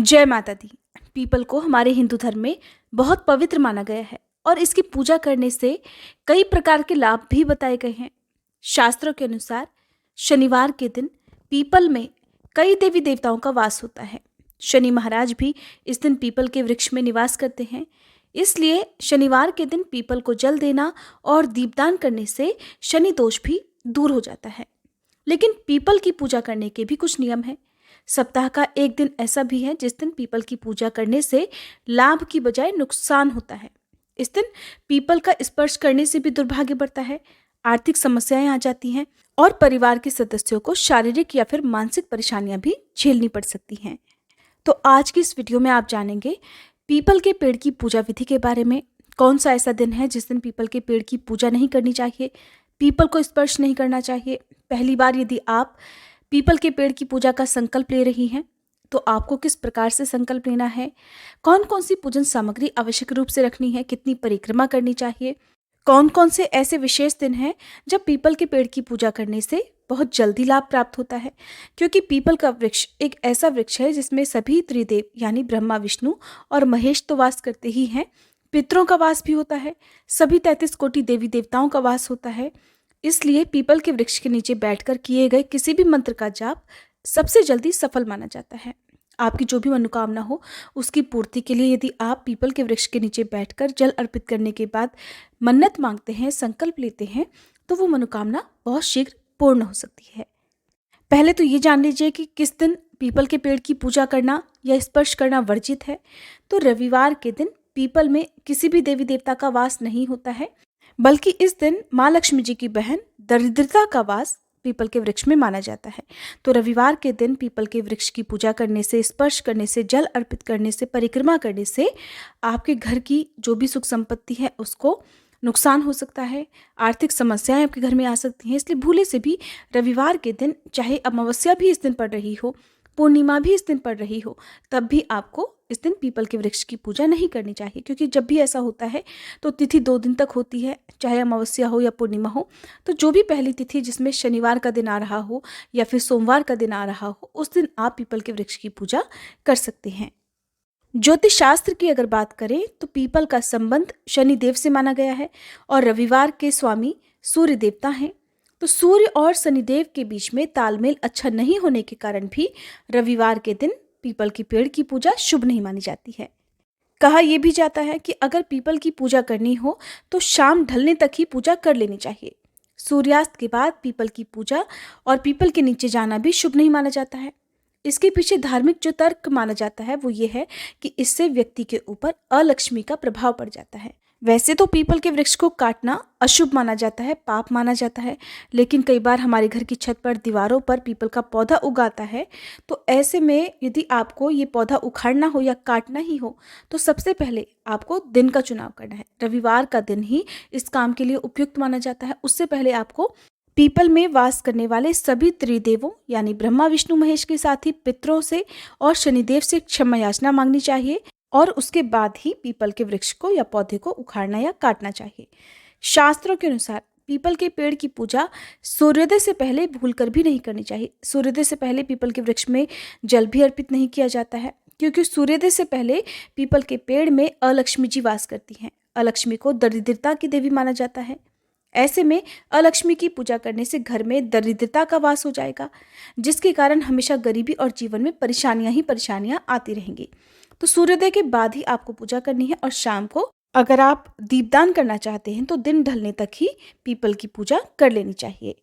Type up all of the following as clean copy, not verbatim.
जय माता दी। पीपल को हमारे हिंदू धर्म में बहुत पवित्र माना गया है और इसकी पूजा करने से कई प्रकार के लाभ भी बताए गए हैं। शास्त्रों के अनुसार शनिवार के दिन पीपल में कई देवी देवताओं का वास होता है। शनि महाराज भी इस दिन पीपल के वृक्ष में निवास करते हैं। इसलिए शनिवार के दिन पीपल को जल देना और दीपदान करने से शनि दोष भी दूर हो जाता है। लेकिन पीपल की पूजा करने के भी कुछ नियम हैं। सप्ताह का एक दिन ऐसा भी है जिस दिन पीपल की पूजा करने से लाभ की बजाय नुकसान होता है। इस दिन पीपल का स्पर्श करने से भी दुर्भाग्य बढ़ता है, आर्थिक समस्याएं आ जाती हैं और परिवार के सदस्यों को शारीरिक या फिर मानसिक परेशानियां भी झेलनी पड़ सकती हैं। तो आज की इस वीडियो में आप जानेंगे पीपल के पेड़ की पूजा विधि के बारे में। कौन सा ऐसा दिन है जिस दिन पीपल के पेड़ की पूजा नहीं करनी चाहिए, पीपल को स्पर्श नहीं करना चाहिए। पहली बार यदि आप पीपल के पेड़ की पूजा का संकल्प ले रही हैं तो आपको किस प्रकार से संकल्प लेना है, कौन कौन सी पूजन सामग्री आवश्यक रूप से रखनी है, कितनी परिक्रमा करनी चाहिए, कौन कौन से ऐसे विशेष दिन हैं जब पीपल के पेड़ की पूजा करने से बहुत जल्दी लाभ प्राप्त होता है। क्योंकि पीपल का वृक्ष एक ऐसा वृक्ष है जिसमें सभी त्रिदेव यानी ब्रह्मा, विष्णु और महेश तो वास करते ही हैं, पितरों का वास भी होता है, सभी 33 कोटि देवी देवताओं का वास होता है। इसलिए पीपल के वृक्ष के नीचे बैठकर किए गए किसी भी मंत्र का जाप सबसे जल्दी सफल माना जाता है। आपकी जो भी मनोकामना हो उसकी पूर्ति के लिए यदि आप पीपल के वृक्ष के नीचे बैठकर जल अर्पित करने के बाद मन्नत मांगते हैं, संकल्प लेते हैं, तो वो मनोकामना बहुत शीघ्र पूर्ण हो सकती है। पहले तो ये जान लीजिए कि किस दिन पीपल के पेड़ की पूजा करना या स्पर्श करना वर्जित है। तो रविवार के दिन पीपल में किसी भी देवी देवता का वास नहीं होता है, बल्कि इस दिन माँ लक्ष्मी जी की बहन दरिद्रता का वास पीपल के वृक्ष में माना जाता है। तो रविवार के दिन पीपल के वृक्ष की पूजा करने से, स्पर्श करने से, जल अर्पित करने से, परिक्रमा करने से आपके घर की जो भी सुख संपत्ति है उसको नुकसान हो सकता है, आर्थिक समस्याएं आपके घर में आ सकती हैं। इसलिए भूले से भी रविवार के दिन, चाहे अमावस्या भी इस दिन पड़ रही हो, पूर्णिमा भी इस दिन पड़ रही हो, तब भी आपको इस दिन पीपल के वृक्ष की पूजा नहीं करनी चाहिए। क्योंकि जब भी ऐसा होता है तो तिथि 2 दिन तक होती है, चाहे अमावस्या हो या पूर्णिमा हो। तो जो भी पहली तिथि जिसमें शनिवार का दिन आ रहा हो या फिर सोमवार का दिन आ रहा हो, उस दिन आप पीपल के वृक्ष की पूजा कर सकते हैं। ज्योतिष शास्त्र की अगर बात करें तो पीपल का संबंध शनिदेव से माना गया है और रविवार के स्वामी सूर्य देवता हैं। तो सूर्य और शनिदेव के बीच में तालमेल अच्छा नहीं होने के कारण भी रविवार के दिन पीपल के पेड़ की पूजा शुभ नहीं मानी जाती है। कहा यह भी जाता है कि अगर पीपल की पूजा करनी हो तो शाम ढलने तक ही पूजा कर लेनी चाहिए। सूर्यास्त के बाद पीपल की पूजा और पीपल के नीचे जाना भी शुभ नहीं माना जाता है। इसके पीछे धार्मिक जो तर्क माना जाता है वो ये है कि इससे व्यक्ति के ऊपर अलक्ष्मी का प्रभाव पड़ जाता है। वैसे तो पीपल के वृक्ष को काटना अशुभ माना जाता है, पाप माना जाता है, लेकिन कई बार हमारे घर की छत पर, दीवारों पर पीपल का पौधा उगाता है। तो ऐसे में यदि आपको ये पौधा उखाड़ना हो या काटना ही हो तो सबसे पहले आपको दिन का चुनाव करना है। रविवार का दिन ही इस काम के लिए उपयुक्त माना जाता है। उससे पहले आपको पीपल में वास करने वाले सभी त्रिदेवों यानी ब्रह्मा, विष्णु, महेश के साथ ही पितरों से और शनिदेव से क्षमा याचना मांगनी चाहिए और उसके बाद ही पीपल के वृक्ष को या पौधे को उखाड़ना या काटना चाहिए। शास्त्रों के अनुसार पीपल के पेड़ की पूजा सूर्योदय से पहले भूलकर भी नहीं करनी चाहिए। सूर्योदय से पहले पीपल के वृक्ष में जल भी अर्पित नहीं किया जाता है, क्योंकि सूर्योदय से पहले पीपल के पेड़ में अलक्ष्मी जी वास करती हैं। अलक्ष्मी को दरिद्रता की देवी माना जाता है। ऐसे में अलक्ष्मी की पूजा करने से घर में दरिद्रता का वास हो जाएगा, जिसके कारण हमेशा गरीबी और जीवन में परेशानियां ही परेशानियां आती रहेंगी। तो सूर्योदय के बाद ही आपको पूजा करनी है और शाम को अगर आप दीपदान करना चाहते हैं तो दिन ढलने तक ही पीपल की पूजा कर लेनी चाहिए।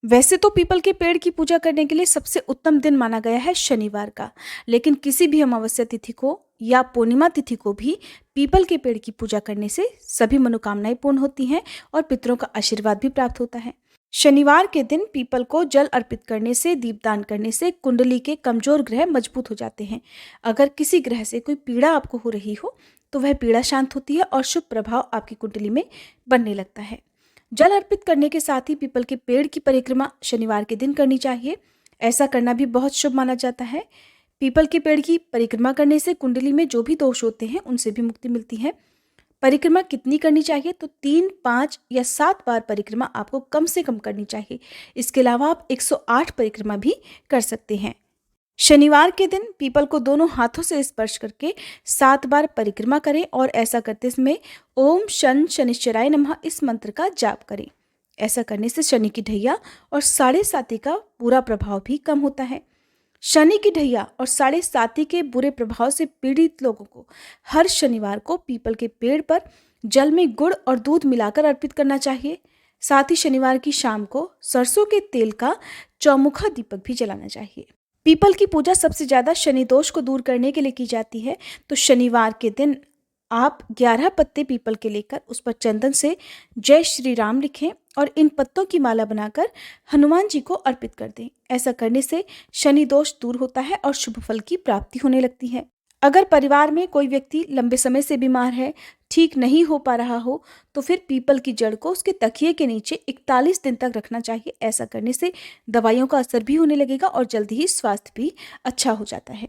वैसे तो पीपल के पेड़ की पूजा करने के लिए सबसे उत्तम दिन माना गया है शनिवार का, लेकिन किसी भी अमावस्या तिथि को या पूर्णिमा तिथि को भी पीपल के पेड़ की पूजा करने से सभी मनोकामनाएं पूर्ण होती हैं और पितरों का आशीर्वाद भी प्राप्त होता है। शनिवार के दिन पीपल को जल अर्पित करने से, दीपदान करने से कुंडली के कमजोर ग्रह मजबूत हो जाते हैं। अगर किसी ग्रह से कोई पीड़ा आपको हो रही हो तो वह पीड़ा शांत होती है और शुभ प्रभाव आपकी कुंडली में बनने लगता है। जल अर्पित करने के साथ ही पीपल के पेड़ की परिक्रमा शनिवार के दिन करनी चाहिए। ऐसा करना भी बहुत शुभ माना जाता है। पीपल के पेड़ की परिक्रमा करने से कुंडली में जो भी दोष होते हैं उनसे भी मुक्ति मिलती है। परिक्रमा कितनी करनी चाहिए तो 3, 5 या 7 बार परिक्रमा आपको कम से कम करनी चाहिए। इसके अलावा आप 108 परिक्रमा भी कर सकते हैं। शनिवार के दिन पीपल को दोनों हाथों से स्पर्श करके 7 बार परिक्रमा करें और ऐसा करते समय ओम शन शनिश्चराय नमः इस मंत्र का जाप करें। ऐसा करने से शनि की ढैया और साढ़े साती का बुरा प्रभाव भी कम होता है। शनि की ढैया और साढ़े साती के बुरे प्रभाव से पीड़ित लोगों को हर शनिवार को पीपल के पेड़ पर जल में गुड़ और दूध मिलाकर अर्पित करना चाहिए। साथ ही शनिवार की शाम को सरसों के तेल का चौमुखा दीपक भी जलाना चाहिए। पीपल की पूजा सबसे ज्यादा शनि दोष को दूर करने के लिए की जाती है। तो शनिवार के दिन आप 11 पत्ते पीपल के लेकर उस पर चंदन से जय श्री राम लिखें और इन पत्तों की माला बनाकर हनुमान जी को अर्पित कर दें। ऐसा करने से शनि दोष दूर होता है और शुभ फल की प्राप्ति होने लगती है। अगर परिवार में कोई व्यक्ति लंबे समय से बीमार है, ठीक नहीं हो पा रहा हो, तो फिर पीपल की जड़ को उसके तकिए के नीचे 41 दिन तक रखना चाहिए। ऐसा करने से दवाइयों का असर भी होने लगेगा और जल्दी ही स्वास्थ्य भी अच्छा हो जाता है।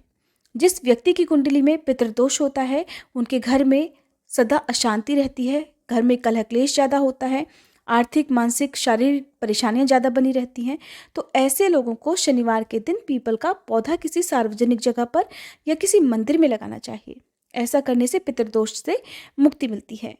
जिस व्यक्ति की कुंडली में पितृदोष होता है, उनके घर में सदा अशांति रहती है, घर में कलह क्लेश ज़्यादा होता है, आर्थिक मानसिक शारीरिक परेशानियां ज़्यादा बनी रहती हैं। तो ऐसे लोगों को शनिवार के दिन पीपल का पौधा किसी सार्वजनिक जगह पर या किसी मंदिर में लगाना चाहिए। ऐसा करने से पितृदोष से मुक्ति मिलती है।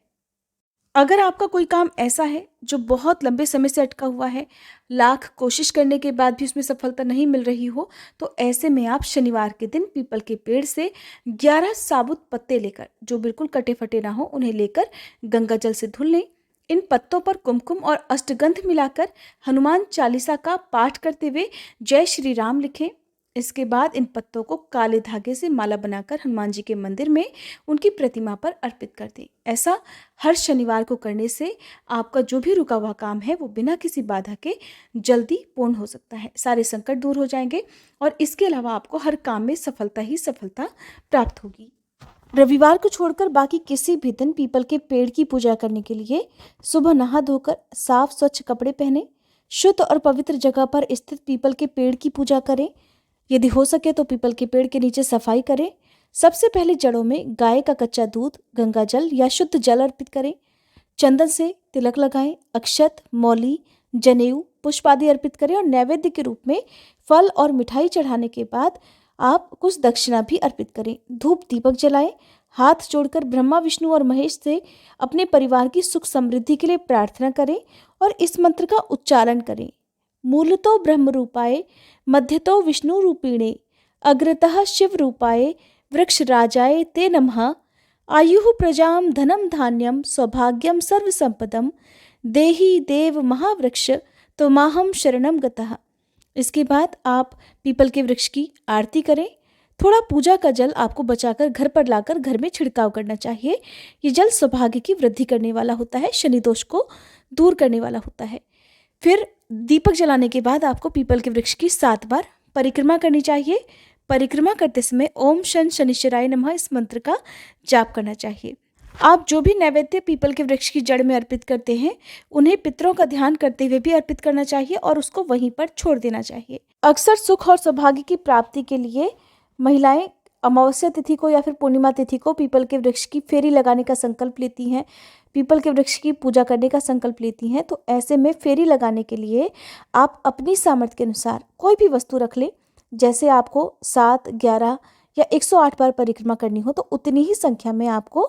अगर आपका कोई काम ऐसा है जो बहुत लंबे समय से अटका हुआ है, लाख कोशिश करने के बाद भी उसमें सफलता नहीं मिल रही हो, तो ऐसे में आप शनिवार के दिन पीपल के पेड़ से 11 साबुत पत्ते लेकर, जो बिल्कुल कटे फटे ना हो, उन्हें लेकर गंगा जल से धुल लें। इन पत्तों पर कुमकुम और अष्टगंध मिलाकर हनुमान चालीसा का पाठ करते हुए जय श्री राम लिखें। इसके बाद इन पत्तों को काले धागे से माला बनाकर हनुमान जी के मंदिर में उनकी प्रतिमा पर अर्पित कर दें। ऐसा हर शनिवार को करने से आपका जो भी रुका हुआ काम है वो बिना किसी बाधा के जल्दी पूर्ण हो सकता है। सारे संकट दूर हो जाएंगे और इसके अलावा आपको हर काम में सफलता ही सफलता प्राप्त होगी। रविवार को छोड़कर बाकी किसी भी दिन पीपल के पेड़ की पूजा करने के लिए सुबह नहा धोकर साफ स्वच्छ कपड़े पहने, शुद्ध और पवित्र जगह पर स्थित पीपल के पेड़ की पूजा करें। यदि हो सके तो पीपल के पेड़ के नीचे सफाई करें। सबसे पहले जड़ों में गाय का कच्चा दूध, गंगा जल या शुद्ध जल अर्पित करें। चंदन से तिलक लगाएं, अक्षत, मौली, जनेऊ, पुष्प आदि अर्पित करें और नैवेद्य के रूप में फल और मिठाई चढ़ाने के बाद आप कुछ दक्षिणा भी अर्पित करें। धूप दीपक जलाएं, हाथ जोड़कर ब्रह्मा विष्णु और महेश से अपने परिवार की सुख समृद्धि के लिए प्रार्थना करें और इस मंत्र का उच्चारण करें। मूलतो ब्रह्म रूपाय, मध्यतो विष्णु रूपिणे, अग्रतः शिव रूपाय, वृक्ष राजाय ते नमः। आयुः प्रजाम धनम धान्यम सौभाग्यम सर्व संपदम, देहि देव महावृक्ष त्वमाहं शरणम गतः। इसके बाद आप पीपल के वृक्ष की आरती करें। थोड़ा पूजा का जल आपको बचाकर घर पर लाकर घर में छिड़काव करना चाहिए। ये जल सौभाग्य की वृद्धि करने वाला होता है, शनि दोष को दूर करने वाला होता है। फिर दीपक जलाने के बाद आपको पीपल के वृक्ष की 7 बार परिक्रमा करनी चाहिए। परिक्रमा करते समय ओम शन शनिश्चराय नमः इस मंत्र का जाप करना चाहिए। आप जो भी नैवेद्य पीपल के वृक्ष की जड़ में अर्पित करते हैं, उन्हें पितरों का ध्यान करते हुए भी अर्पित करना चाहिए और उसको वहीं पर छोड़ देना चाहिए। अक्सर सुख और सौभाग्य की प्राप्ति के लिए महिलाएं अमावस्या तिथि को या फिर पूर्णिमा तिथि को पीपल के वृक्ष की फेरी लगाने का संकल्प लेती हैं, पीपल के वृक्ष की पूजा करने का संकल्प लेती हैं। तो ऐसे में फेरी लगाने के लिए आप अपनी सामर्थ्य के अनुसार कोई भी वस्तु रख लें। जैसे आपको 7, 11 या 108 बार परिक्रमा करनी हो, तो उतनी ही संख्या में आपको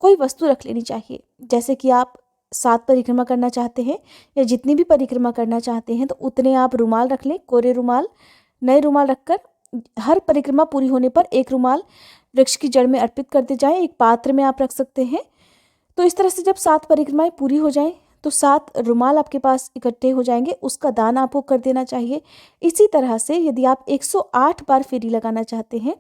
कोई वस्तु रख लेनी चाहिए। जैसे कि आप 7 परिक्रमा करना चाहते हैं या जितनी भी परिक्रमा करना चाहते हैं, तो उतने आप रुमाल रख लें, कोरे रुमाल, नए रुमाल रखकर हर परिक्रमा पूरी होने पर एक रुमाल वृक्ष की जड़ में अर्पित करते जाएं। एक पात्र में आप रख सकते हैं। तो इस तरह से जब 7 परिक्रमाएं पूरी हो जाएं, तो 7 रुमाल आपके पास इकट्ठे हो जाएंगे, उसका दान आपको कर देना चाहिए। इसी तरह से यदि आप 108 बार फेरी लगाना चाहते हैं,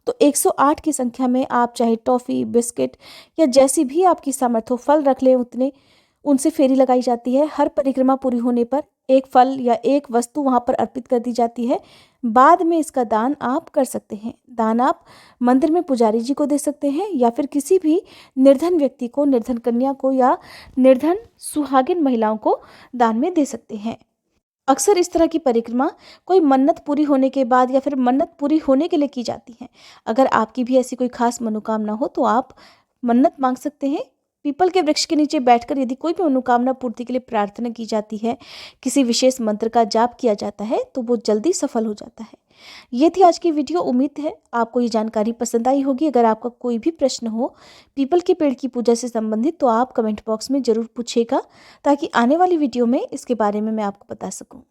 तो 108 की संख्या में आप चाहे टॉफ़ी, बिस्किट या जैसी भी आपकी सामर्थ्य हो फल रख लें, उतने उनसे फेरी लगाई जाती है। हर परिक्रमा पूरी होने पर एक फल या एक वस्तु वहाँ पर अर्पित कर दी जाती है। बाद में इसका दान आप कर सकते हैं। दान आप मंदिर में पुजारी जी को दे सकते हैं या फिर किसी भी निर्धन व्यक्ति को, निर्धन कन्या को या निर्धन सुहागिन महिलाओं को दान में दे सकते हैं। अक्सर इस तरह की परिक्रमा कोई मन्नत पूरी होने के बाद या फिर मन्नत पूरी होने के लिए की जाती है। अगर आपकी भी ऐसी कोई खास मनोकामना हो तो आप मन्नत मांग सकते हैं। पीपल के वृक्ष के नीचे बैठकर यदि कोई भी मनोकामना पूर्ति के लिए प्रार्थना की जाती है, किसी विशेष मंत्र का जाप किया जाता है, तो वो जल्दी सफल हो जाता है। ये थी आज की वीडियो। उम्मीद है आपको ये जानकारी पसंद आई होगी। अगर आपका कोई भी प्रश्न हो पीपल के पेड़ की पूजा से संबंधित तो आप कमेंट बॉक्स में ज़रूर पूछिएगा, ताकि आने वाली वीडियो में इसके बारे में मैं आपको बता सकूँ।